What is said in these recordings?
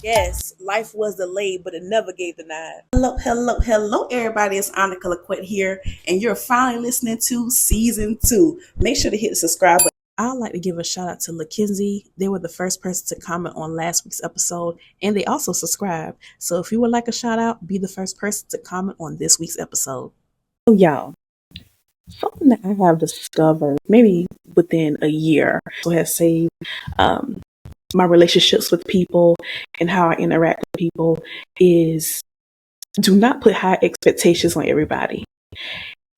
Yes, life was delayed, but it never gave the nod. Hello, everybody. It's Annika LaQuette here, and you're finally listening to season 2. Make sure to hit the subscribe button. I'd like to give a shout out to LaKenzie. They were the first person to comment on last week's episode, and they also subscribed. So if you would like a shout out, be the first person to comment on this week's episode. So, y'all, something that I have discovered maybe within a year so has saved my relationships with people and how I interact with people is do not put high expectations on everybody.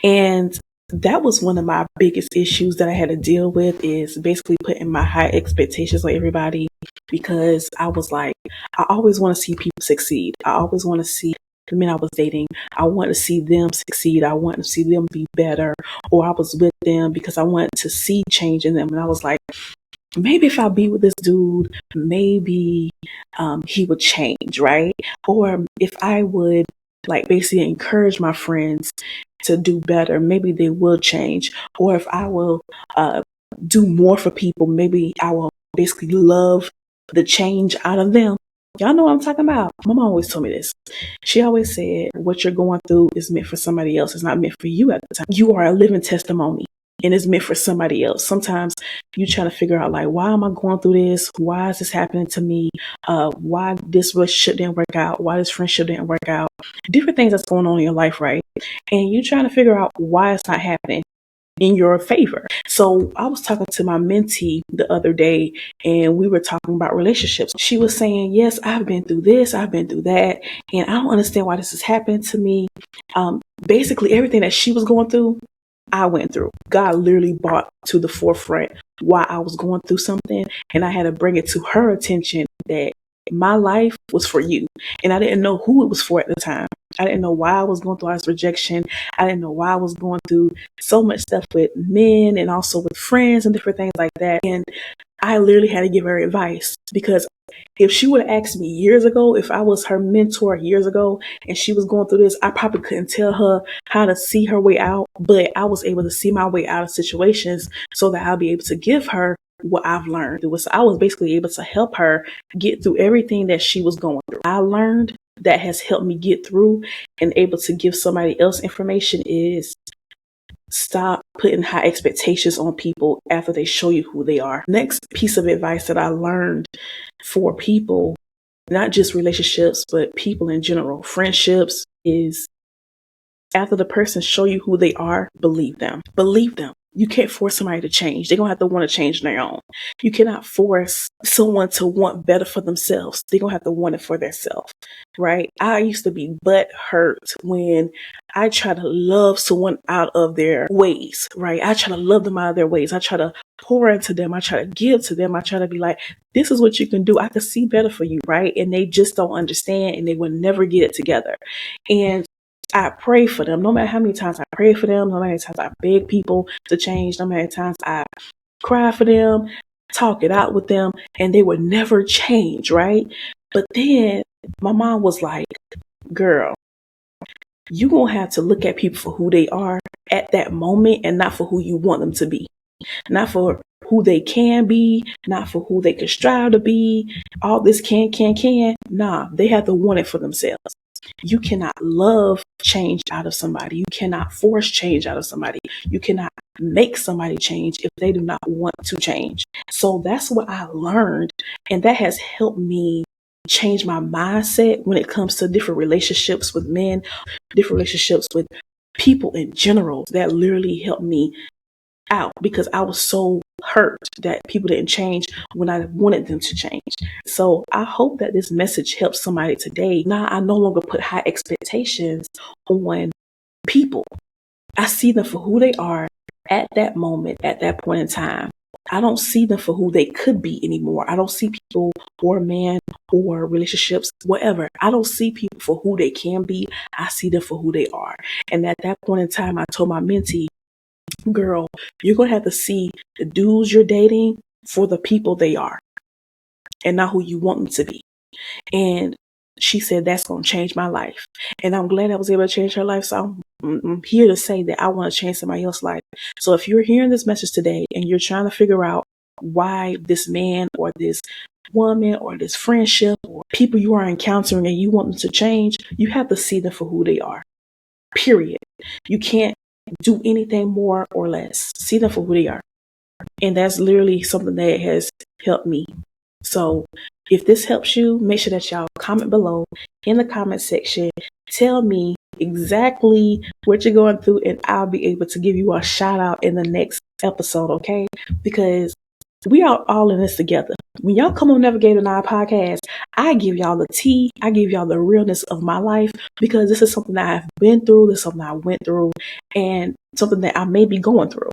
And that was one of my biggest issues that I had to deal with, is basically putting my high expectations on everybody, because I was like, I always want to see people succeed. I always want to see the men I was dating. I want to see them succeed. I want to see them be better. Or I was with them because I wanted to see change in them. And I was like, maybe if I be with this dude, maybe he would change, right? Or if I would like basically encourage my friends to do better, maybe they will change. Or if I will do more for people, maybe I will basically love the change out of them. Y'all know what I'm talking about. Mama always told me this. She always said, what you're going through is meant for somebody else. It's not meant for you at the time. You are a living testimony, and it's meant for somebody else. Sometimes you trying to figure out, like, why am I going through this? Why is this happening to me? Why this relationship didn't work out? Why this friendship didn't work out? Different things that's going on in your life, right? And you trying to figure out why it's not happening in your favor. So I was talking to my mentee the other day, and we were talking about relationships. She was saying, yes, I've been through this, I've been through that, and I don't understand why this is happening to me. Basically everything that she was going through, I went through. God literally brought to the forefront why I was going through something, and I had to bring it to her attention that my life was for you. And I didn't know who it was for at the time. I didn't know why I was going through all this rejection. I didn't know why I was going through so much stuff with men and also with friends and different things like that. And I literally had to give her advice, because if she would have asked me years ago, if I was her mentor years ago and she was going through this, I probably couldn't tell her how to see her way out, but I was able to see my way out of situations so that I'll be able to give her what I've learned. I was basically able to help her get through everything that she was going through. I learned that has helped me get through and able to give somebody else information is stop putting high expectations on people after they show you who they are. Next piece of advice that I learned for people, not just relationships, but people in general, friendships, is after the person show you who they are, believe them. Believe them. You can't force somebody to change. They're going to have to want to change on their own. You cannot force someone to want better for themselves. They're going to have to want it for themselves, right? I used to be butt hurt when I try to love someone out of their ways, right? I try to love them out of their ways. I try to pour into them. I try to give to them. I try to be like, this is what you can do. I can see better for you, right? And they just don't understand, and they will never get it together. And I pray for them. No matter how many times I pray for them, no matter how many times I beg people to change, no matter how many times I cry for them, talk it out with them, and they would never change, right? But then my mom was like, girl, you're going to have to look at people for who they are at that moment and not for who you want them to be. Not for who they can be, not for who they could strive to be. All this can. Nah, they have to want it for themselves. You cannot love change out of somebody. You cannot force change out of somebody. You cannot make somebody change if they do not want to change. So that's what I learned. And that has helped me change my mindset when it comes to different relationships with men, different relationships with people in general. That literally helped me out, because I was so hurt that people didn't change when I wanted them to change. So I hope that this message helps somebody today. Now I no longer put high expectations on people. I see them for who they are at that moment, at that point in time. I don't see them for who they could be anymore. I don't see people or man or relationships, whatever. I don't see people for who they can be. I see them for who they are. And at that point in time, I told my mentee, girl, you're going to have to see the dudes you're dating for the people they are and not who you want them to be. And she said, that's going to change my life. And I'm glad I was able to change her life. So I'm here to say that I want to change somebody else's life. So if you're hearing this message today and you're trying to figure out why this man or this woman or this friendship or people you are encountering and you want them to change, you have to see them for who they are. Period. You can't do anything more or less. See them for who they are. And that's literally something that has helped me. So if this helps you, make sure that y'all comment below in the comment section. Tell me exactly what you're going through, and I'll be able to give you a shout out in the next episode, okay? Because we are all in this together. When y'all come on Navigator and I podcast, I give y'all the tea. I give y'all the realness of my life, because this is something that I've been through. This is something I went through, and something that I may be going through.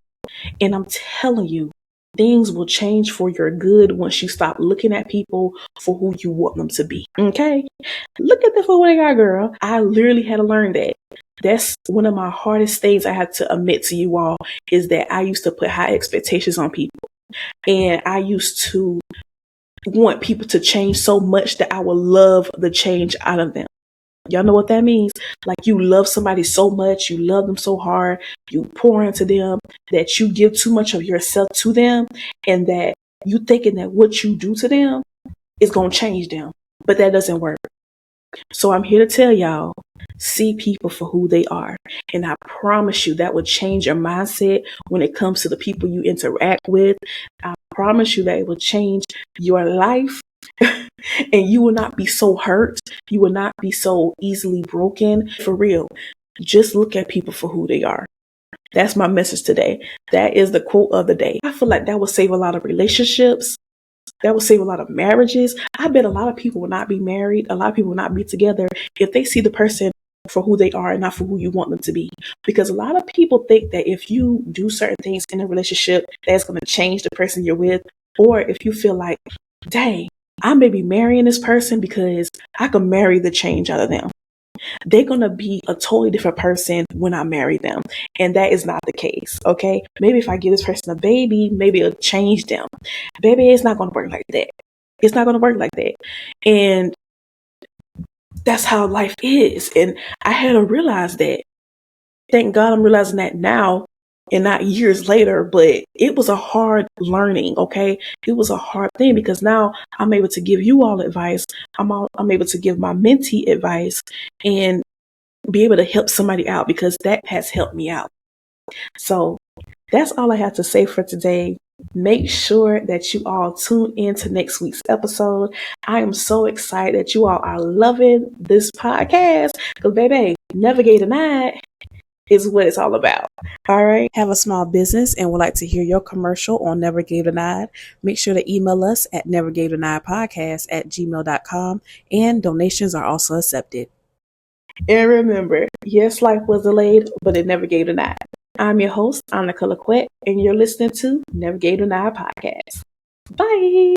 And I'm telling you, things will change for your good once you stop looking at people for who you want them to be. Okay? Look at them for who they are, girl. I literally had to learn that. That's one of my hardest things I had to admit to you all, is that I used to put high expectations on people. And I used to want people to change so much that I would love the change out of them. Y'all know what that means? Like, you love somebody so much, you love them so hard, you pour into them, that you give too much of yourself to them, and that you thinking that what you do to them is going to change them. But that doesn't work. So I'm here to tell y'all, see people for who they are. And I promise you that will change your mindset when it comes to the people you interact with. I promise you that it will change your life. And you will not be so hurt. You will not be so easily broken. For real, just look at people for who they are. That's my message today. That is the quote of the day. I feel like that will save a lot of relationships. That will save a lot of marriages. I bet a lot of people will not be married. A lot of people will not be together if they see the person for who they are and not for who you want them to be. Because a lot of people think that if you do certain things in a relationship, that's going to change the person you're with. Or if you feel like, dang, I may be marrying this person because I can marry the change out of them. They're going to be a totally different person when I marry them. And that is not the case. Okay. Maybe if I give this person a baby, maybe it'll change them. Baby, it's not going to work like that. It's not going to work like that. And that's how life is. And I had to realize that. Thank God I'm realizing that now and not years later, but it was a hard learning. Okay. It was a hard thing, because now I'm able to give you all advice. I'm able to give my mentee advice and be able to help somebody out, because that has helped me out. So that's all I have to say for today. Make sure that you all tune in to next week's episode. I am so excited that you all are loving this podcast, because baby, Navigate the Night is what it's all about. All right. Have a small business and would like to hear your commercial on Never Gave Denied? Make sure to email us at nevergavedeniedpodcast@gmail.com, and donations are also accepted. And remember, yes, life was delayed, but it never gave denied. I'm your host, Annika Laquette, and you're listening to Never Gave Denied Podcast. Bye.